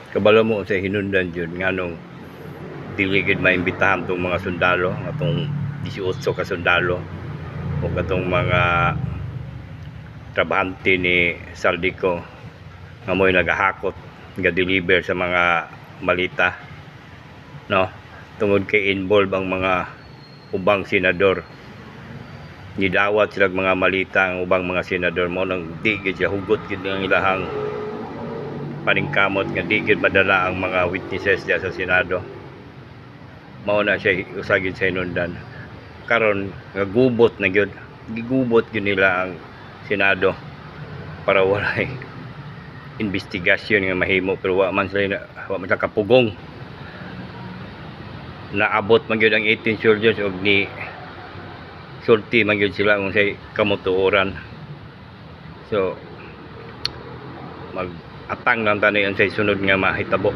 kabalo mo sa hinundan jud nganong dili gid maimbitahan tong mga sundalo atong 18 ka sundalo o katong mga trabahante ni Saldico nga mo'y nagahakot ga-deliver sa mga malita, no, tungod kay involved ang mga ubang senador. Nidawat sila mga malita ang ubang mga senador mo nang di gid siya hugot gid ang ilahang paningkamot nga di gid madala ang mga witnesses diya sa Senado. Mao na siya usagin sa hinundan karon nga gubot na gyud, gigubot gyud nila ang Senado para walay investigasyon nga mahimo, pero wa man sila kapugong. Naabot man gyud ang 18 soldiers og ni sulti man gyud sila kung say kamutuoran. So mag-atang lang tayo ang say sunod nga mahitabo.